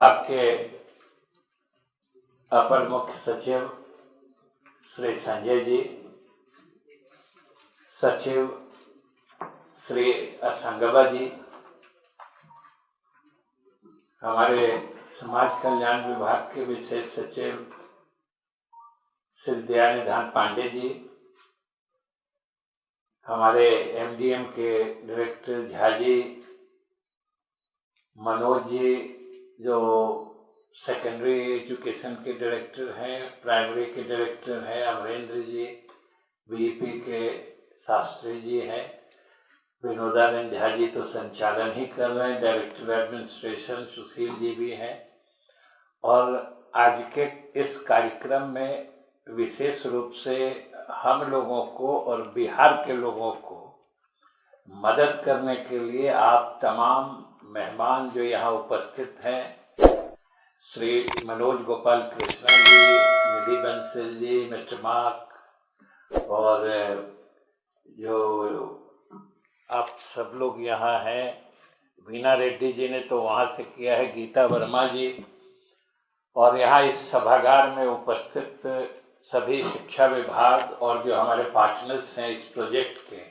आपके अपर मुख्य सचिव श्री संजय जी, सचिव श्री असंगवा जी, हमारे समाज कल्याण विभाग के विशेष सचिव श्री दयानिधान पांडे जी, हमारे एमडीएम के डायरेक्टर झा जी, मनोज जी जो सेकेंडरी एजुकेशन के डायरेक्टर हैं, प्राइमरी के डायरेक्टर हैं, अमरेंद्र जी बीईपी के शास्त्री जी हैं, विनोदानंद झा जी तो संचालन ही कर रहे हैं, डायरेक्टर एडमिनिस्ट्रेशन सुशील जी भी हैं। और आज के इस कार्यक्रम में विशेष रूप से हम लोगों को और बिहार के लोगों को मदद करने के लिए आप तमाम मेहमान जो यहाँ उपस्थित हैं, श्री मनोज गोपाल कृष्णा जी, निधि बंसल जी, मिस्टर मार्क, और जो आप सब लोग यहाँ हैं, वीना रेड्डी जी ने तो वहाँ से किया है, गीता वर्मा जी, और यहाँ इस सभागार में उपस्थित सभी शिक्षा विभाग और जो हमारे पार्टनर्स हैं इस प्रोजेक्ट के,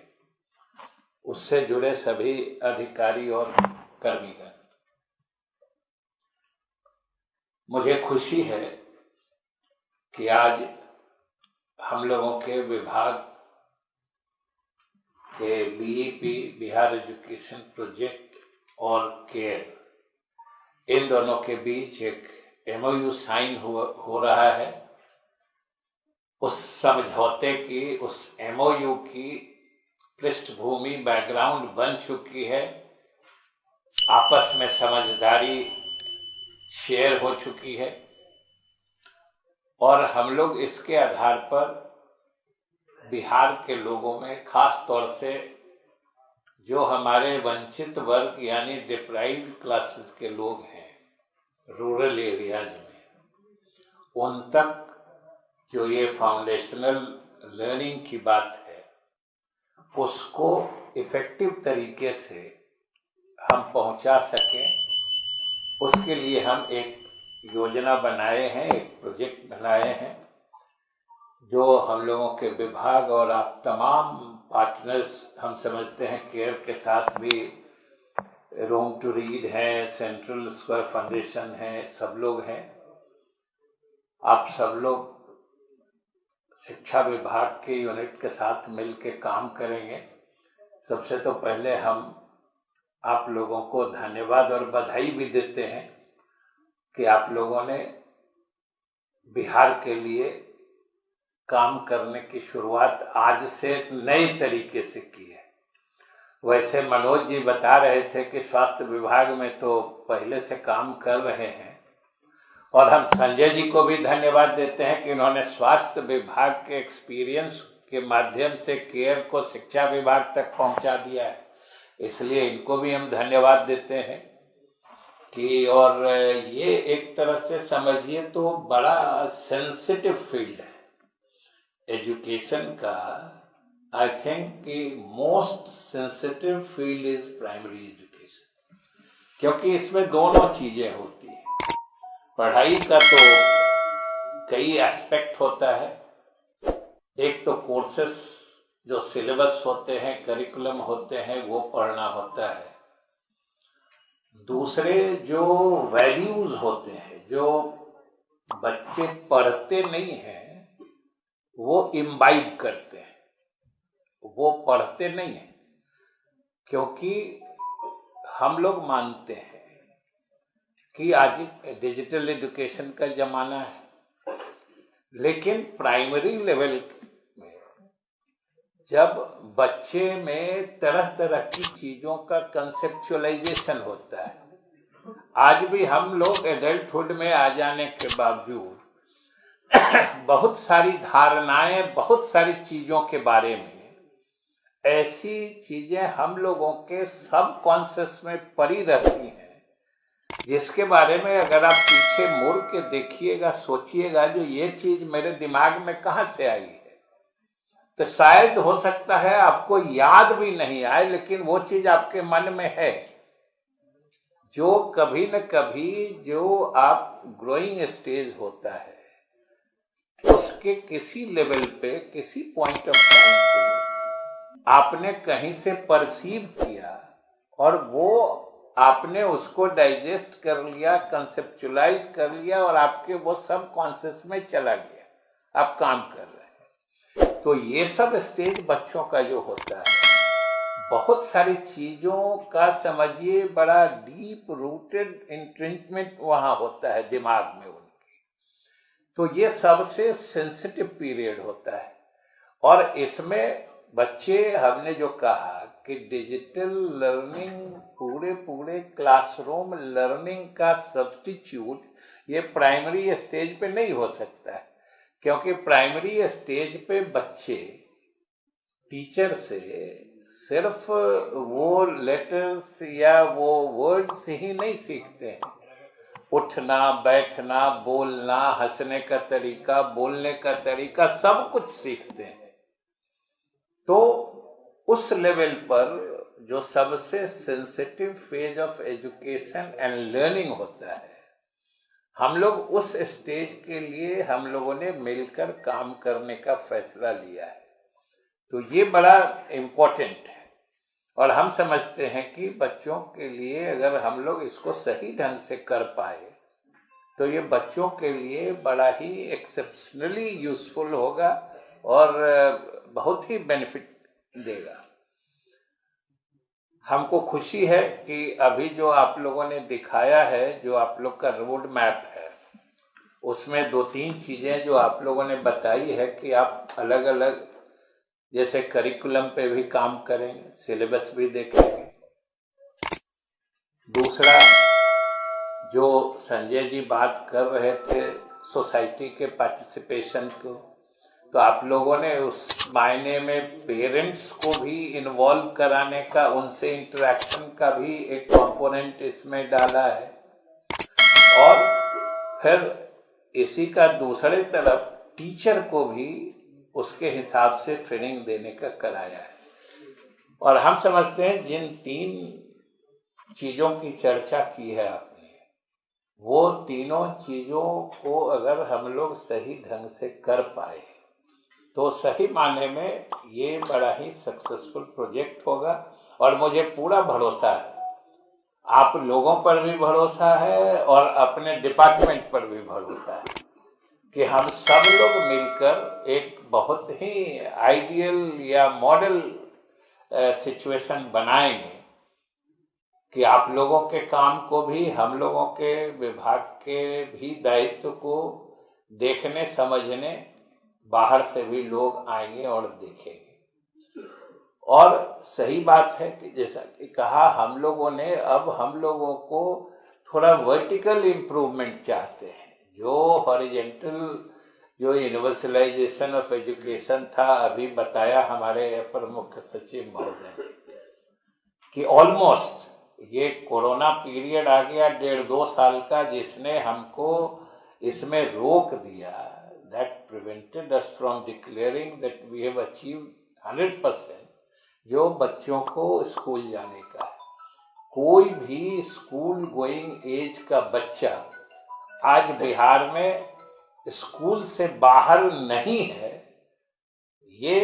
उससे जुड़े सभी अधिकारी और कर्मीगण। मुझे खुशी है कि आज हम लोगों के विभाग के बीईपी बिहार एजुकेशन प्रोजेक्ट और केयर, इन दोनों के बीच एक एमओयू साइन हो रहा है। उस समझौते की, उस एमओयू की पृष्ठभूमि बैकग्राउंड बन चुकी है, आपस में समझदारी शेयर हो चुकी है, और हम लोग इसके आधार पर बिहार के लोगों में, खास तौर से जो हमारे वंचित वर्ग यानी डिप्राइव्ड क्लासेस के लोग हैं रूरल एरियाज में, उन तक जो ये फाउंडेशनल लर्निंग की बात है उसको इफेक्टिव तरीके से हम पहुंचा सकें, उसके लिए हम एक योजना बनाए हैं, एक प्रोजेक्ट बनाए हैं, जो हम लोगों के विभाग और आप तमाम पार्टनर्स, हम समझते हैं केयर के साथ भी रूम टू रीड है, सेंट्रल स्क्वायर फाउंडेशन है, सब लोग हैं। आप सब लोग शिक्षा विभाग के यूनिट के साथ मिलकर काम करेंगे। सबसे तो पहले हम आप लोगों को धन्यवाद और बधाई भी देते हैं कि आप लोगों ने बिहार के लिए काम करने की शुरुआत आज से नए तरीके से की है। वैसे मनोज जी बता रहे थे कि स्वास्थ्य विभाग में तो पहले से काम कर रहे हैं, और हम संजय जी को भी धन्यवाद देते हैं कि उन्होंने स्वास्थ्य विभाग के एक्सपीरियंस के माध्यम से केयर को शिक्षा विभाग तक पहुंचा दिया है, इसलिए इनको भी हम धन्यवाद देते हैं कि, और ये एक तरह से समझिए तो बड़ा सेंसिटिव फील्ड है एजुकेशन का। आई थिंक कि most sensitive field is primary education, क्योंकि इसमें दोनों चीजें होती हैं। पढ़ाई का तो कई एस्पेक्ट होता है, एक तो कोर्सेस जो सिलेबस होते हैं, करिकुलम होते हैं, वो पढ़ना होता है। दूसरे जो वैल्यूज होते हैं, जो बच्चे पढ़ते नहीं हैं वो इम्बाइब करते हैं, वो पढ़ते नहीं हैं, क्योंकि हम लोग मानते हैं कि आज डिजिटल एजुकेशन का जमाना है, लेकिन प्राइमरी लेवल में जब बच्चे में तरह तरह की चीजों का कंसेप्चुअलाइजेशन होता है, आज भी हम लोग एडल्टहुड में आ जाने के बावजूद बहुत सारी धारणाएं, बहुत सारी चीजों के बारे में ऐसी चीजें हम लोगों के सब कॉन्शियस में पड़ी रहती हैं, जिसके बारे में अगर आप पीछे मुड़ के देखिएगा, सोचिएगा, जो ये चीज मेरे दिमाग में कहां से आई है, तो शायद हो सकता है आपको याद भी नहीं आए, लेकिन वो चीज आपके मन में है। जो कभी न कभी जो आप ग्रोइंग स्टेज होता है उसके किसी लेवल पे, किसी पॉइंट ऑफ टाइम पे आपने कहीं से परसीव किया और वो आपने उसको डाइजेस्ट कर लिया, कंसेप्चुलाइज कर लिया और आपके वो सब कॉन्शियस में चला गया, आप काम कर रहे हैं। तो ये सब स्टेज बच्चों का जो होता है, बहुत सारी चीजों का समझिए बड़ा डीप रूटेड इंट्रेंचमेंट वहां होता है दिमाग में उनके। तो ये सबसे सेंसिटिव पीरियड होता है और इसमें बच्चे, हमने जो कहा कि डिजिटल लर्निंग पूरे क्लासरूम लर्निंग का सब्स्टिट्यूट ये प्राइमरी स्टेज पे नहीं हो सकता है, क्योंकि प्राइमरी स्टेज पे बच्चे टीचर से सिर्फ वो लेटर्स या वो वर्ड्स ही नहीं सीखते हैं, उठना, बैठना, बोलना, हंसने का तरीका, बोलने का तरीका, सब कुछ सीखते हैं। तो उस लेवल पर जो सबसे sensitive phase of education and learning होता है, हम लोग उस स्टेज के लिए हम लोगों ने मिलकर काम करने का फैसला लिया है। तो ये बड़ा इम्पोर्टेंट है और हम समझते हैं कि बच्चों के लिए अगर हम लोग इसको सही ढंग से कर पाए तो ये बच्चों के लिए बड़ा ही एक्सेप्शनली यूजफुल होगा और बहुत ही बेनिफिट देगा। हमको खुशी है कि अभी जो आप लोगों ने दिखाया है, जो आप लोग का रोड मैप है, उसमें 2-3 चीजें जो आप लोगों ने बताई है कि आप अलग अलग जैसे करिकुलम पे भी काम करेंगे, सिलेबस भी देखेंगे। दूसरा, जो संजय जी बात कर रहे थे सोसाइटी के पार्टिसिपेशन को, तो आप लोगों ने उस मायने में पेरेंट्स को भी इन्वॉल्व कराने का, उनसे इंटरेक्शन का भी एक कंपोनेंट इसमें डाला है। और फिर इसी का दूसरे तरफ टीचर को भी उसके हिसाब से ट्रेनिंग देने का कराया है। और हम समझते हैं जिन 3 चीजों की चर्चा की है आपने, वो तीनों चीजों को अगर हम लोग सही ढंग से कर पाए तो सही माने में ये बड़ा ही सक्सेसफुल प्रोजेक्ट होगा। और मुझे पूरा भरोसा है, आप लोगों पर भी भरोसा है और अपने डिपार्टमेंट पर भी भरोसा है कि हम सब लोग मिलकर एक बहुत ही आइडियल या मॉडल सिचुएशन बनाएंगे कि आप लोगों के काम को भी, हम लोगों के विभाग के भी दायित्व को देखने समझने बाहर से भी लोग आएंगे और देखेंगे। और सही बात है कि जैसा कि कहा, हम लोगों ने अब हम लोगों को थोड़ा वर्टिकल इम्प्रूवमेंट चाहते हैं। जो हॉरिजेंटल, जो यूनिवर्सलाइजेशन ऑफ एजुकेशन था, अभी बताया हमारे अपर मुख्य सचिव महोदय ने कि ऑलमोस्ट ये कोरोना पीरियड आ गया 1.5-2 साल का, जिसने हमको इसमें रोक दिया, that prevented us from declaring that we have achieved 100% जो बच्चों को स्कूल जाने का है। कोई भी स्कूल गोइंग एज का बच्चा आज बिहार में स्कूल से बाहर नहीं है, ये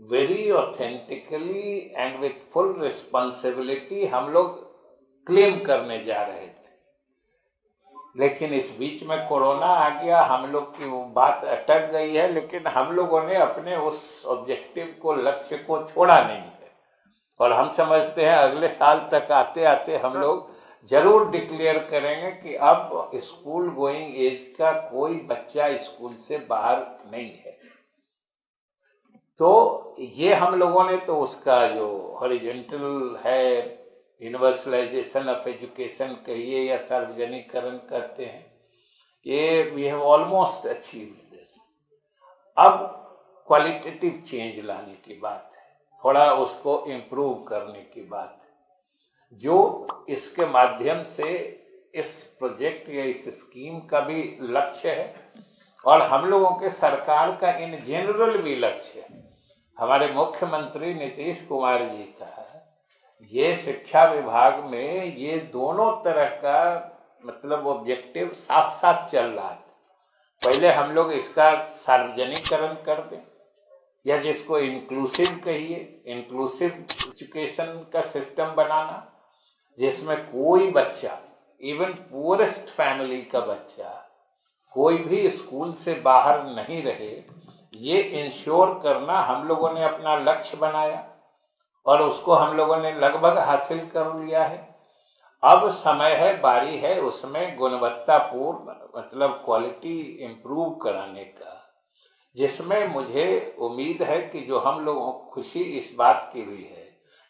very authentically and with full responsibility हम लोग क्लेम करने जा रहे थे। लेकिन इस बीच में कोरोना आ गया, हम लोग की वो बात अटक गई है, लेकिन हम लोगों ने अपने उस ऑब्जेक्टिव को, लक्ष्य को छोड़ा नहीं है। और हम समझते हैं अगले साल तक आते आते हम लोग जरूर डिक्लेयर करेंगे कि अब स्कूल गोइंग एज का कोई बच्चा स्कूल से बाहर नहीं है। तो ये हम लोगों ने तो उसका जो हॉरिजेंटल है, यूनिवर्सलाइजेशन ऑफ एजुकेशन कहिए या सार्वजनिकरण कहते हैं, ये we have almost achieved this. अब क्वालिटेटिव चेंज लाने की बात है, थोड़ा उसको इम्प्रूव करने की बात है, जो इसके माध्यम से इस प्रोजेक्ट या इस स्कीम का भी लक्ष्य है और हम लोगों के सरकार का इन जनरल भी लक्ष्य है। हमारे मुख्यमंत्री नीतीश कुमार जी का ये शिक्षा विभाग में ये दोनों तरह का मतलब ऑब्जेक्टिव साथ साथ चल रहा था। पहले हम लोग इसका सार्वजनिकरण कर दें, या जिसको इंक्लूसिव कहिए, इंक्लूसिव एजुकेशन का सिस्टम बनाना, जिसमें कोई बच्चा, इवन पुअरेस्ट फैमिली का बच्चा, कोई भी स्कूल से बाहर नहीं रहे, ये इंश्योर करना हम लोगों ने अपना लक्ष्य बनाया और उसको हम लोगों ने लगभग हासिल कर लिया है। अब समय है, बारी है उसमें गुणवत्तापूर्ण मतलब क्वालिटी इंप्रूव कराने का, जिसमें मुझे उम्मीद है कि जो हम लोगों को खुशी इस बात की भी है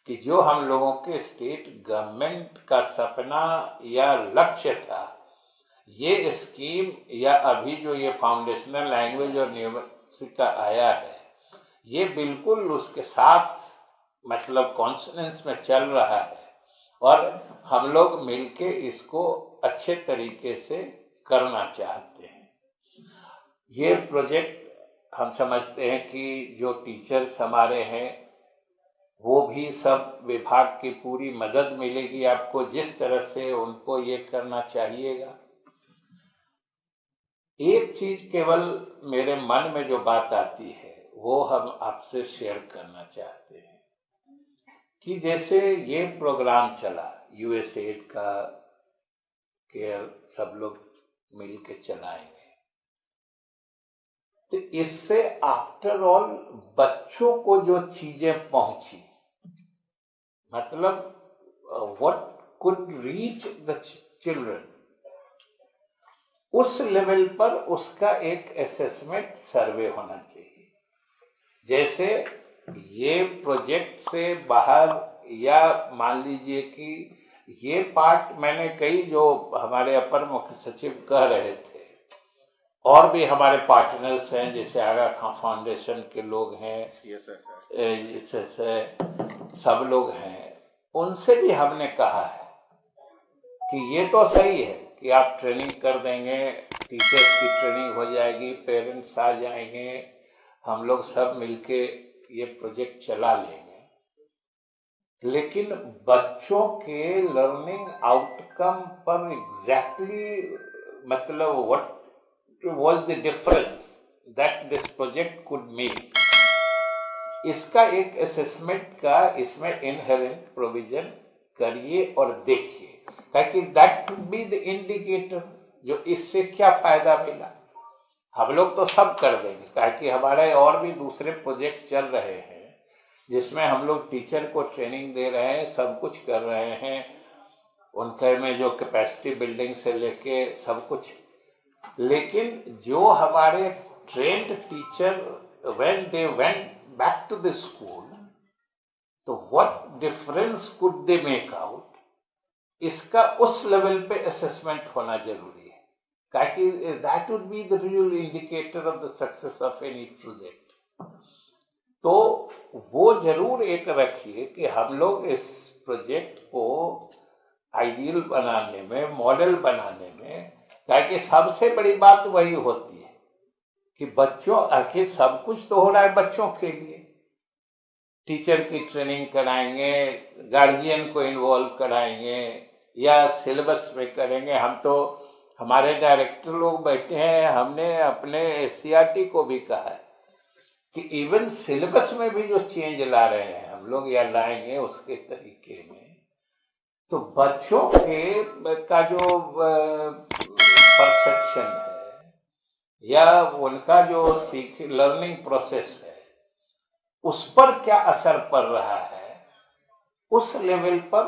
कि जो हम लोगों के स्टेट गवर्नमेंट का सपना या लक्ष्य था, ये स्कीम या अभी जो ये फाउंडेशनल लैंग्वेज और न्यूमरेसी का आया है, ये बिल्कुल उसके साथ मतलब कॉन्सोनेंस में चल रहा है और हम लोग मिलके इसको अच्छे तरीके से करना चाहते हैं। ये प्रोजेक्ट हम समझते हैं कि जो टीचर्स हमारे हैं वो भी सब विभाग की पूरी मदद मिलेगी आपको, जिस तरह से उनको ये करना चाहिएगा। एक चीज केवल मेरे मन में जो बात आती है वो हम आपसे शेयर करना चाहते हैं कि जैसे ये प्रोग्राम चला यूएसएड का, केयर सब लोग मिलके चलाएंगे, तो इससे आफ्टर ऑल बच्चों को जो चीजें पहुंची, मतलब what could reach the children, उस लेवल पर उसका एक असेसमेंट सर्वे होना चाहिए। जैसे ये प्रोजेक्ट से बाहर, या मान लीजिए कि ये पार्ट मैंने कई जो हमारे अपर मुख्य सचिव कह रहे थे, और भी हमारे पार्टनर्स हैं जैसे आगा खां फाउंडेशन के लोग हैं, जैसे सब लोग हैं, उनसे भी हमने कहा है कि ये तो सही है कि आप ट्रेनिंग कर देंगे, टीचर्स की ट्रेनिंग हो जाएगी, पेरेंट्स आ जाएंगे, हम लोग सब मिलके ये प्रोजेक्ट चला लेंगे, लेकिन बच्चों के लर्निंग आउटकम पर एग्जैक्टली मतलब what was the difference that this project could make, इसका एक असेसमेंट का इसमें इनहेरेंट प्रोविजन करिए और देखिए, ताकि that would be the indicator जो इससे क्या फायदा मिला। हम लोग तो सब कर देंगे, ताकि हमारे और भी दूसरे प्रोजेक्ट चल रहे हैं जिसमें हम लोग टीचर को ट्रेनिंग दे रहे हैं, सब कुछ कर रहे हैं, उनके में जो कैपेसिटी बिल्डिंग से लेके सब कुछ, लेकिन जो हमारे trained teacher when they went back to the school, तो what difference could they make out, इसका उस लेवल पे असेसमेंट होना जरूरी है, ताकि that would be the real indicator of the success of any project. तो वो जरूर एक रखिए कि हम लोग इस प्रोजेक्ट को आइडियल बनाने में, मॉडल बनाने में, ताकि सबसे बड़ी बात वही होती है कि बच्चों, आखिर सब कुछ तो हो रहा है बच्चों के लिए, टीचर की ट्रेनिंग कराएंगे, गार्जियन को इन्वॉल्व कराएंगे या सिलेबस में करेंगे। हम तो हमारे डायरेक्टर लोग बैठे हैं, हमने अपने एससीईआरटी को भी कहा है कि इवन सिलेबस में भी जो चेंज ला रहे हैं हम लोग या लाएंगे उसके तरीके में, तो बच्चों के का जो परसेप्शन है या उनका जो लर्निंग प्रोसेस है उस पर क्या असर पड़ रहा है, उस लेवल पर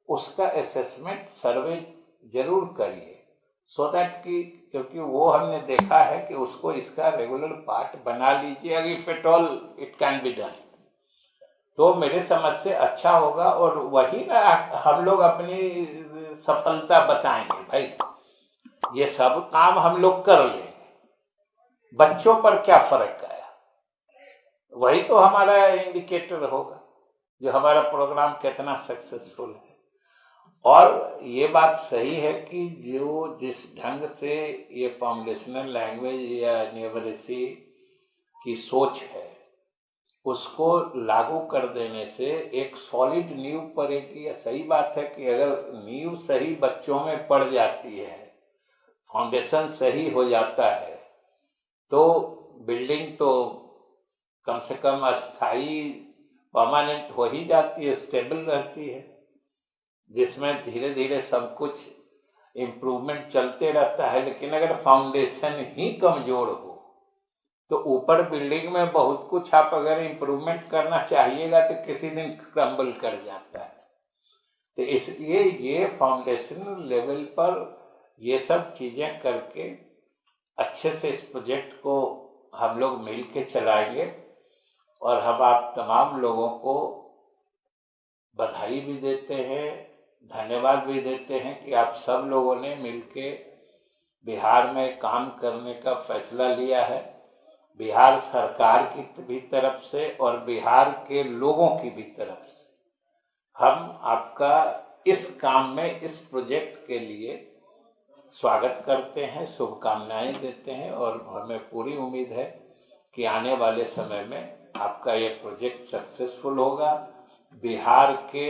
उसका असेसमेंट सर्वे जरूर करिए, सो दैट कि, क्योंकि वो हमने देखा है कि उसको इसका रेगुलर पार्ट बना लीजिए, अगर if at all it can be done, तो मेरे समझ से अच्छा होगा। और वही ना हम लोग अपनी सफलता बताएंगे, भाई ये सब काम हम लोग कर लेंगे, बच्चों पर क्या फर्क आया, वही तो हमारा इंडिकेटर होगा जो हमारा प्रोग्राम कितना सक्सेसफुल है। और ये बात सही है कि जो जिस ढंग से ये फाउंडेशनल लैंग्वेज या न्यूमरेसी की सोच है, उसको लागू कर देने से एक सॉलिड नींव पड़ेगी। या सही बात है कि अगर नींव सही बच्चों में पड़ जाती है, फाउंडेशन सही हो जाता है, तो बिल्डिंग तो कम से कम अस्थाई परमानेंट हो ही जाती है, स्टेबल रहती है, जिसमें धीरे धीरे सब कुछ इम्प्रूवमेंट चलते रहता है। लेकिन अगर फाउंडेशन ही कमजोर हो तो ऊपर बिल्डिंग में बहुत कुछ आप अगर इम्प्रूवमेंट करना चाहिएगा तो किसी दिन क्रम्बल कर जाता है। तो इसलिए ये फाउंडेशन लेवल पर ये सब चीजें करके अच्छे से इस प्रोजेक्ट को हम लोग मिल के चलाएंगे। और हम आप तमाम लोगों को बधाई भी देते हैं, धन्यवाद भी देते हैं कि आप सब लोगों ने मिलके बिहार में काम करने का फैसला लिया है। बिहार सरकार की भी तरफ से और बिहार के लोगों की भी तरफ से हम आपका इस काम में, इस प्रोजेक्ट के लिए स्वागत करते हैं, शुभकामनाएं देते हैं। और हमें पूरी उम्मीद है कि आने वाले समय में आपका ये प्रोजेक्ट सक्सेसफुल होगा। बिहार के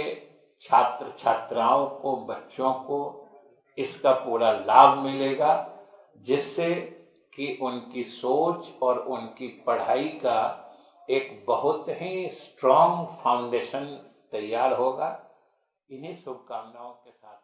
छात्र छात्राओं को, बच्चों को इसका पूरा लाभ मिलेगा, जिससे कि उनकी सोच और उनकी पढ़ाई का एक बहुत ही स्ट्रॉन्ग फाउंडेशन तैयार होगा। इन्हीं शुभकामनाओं के साथ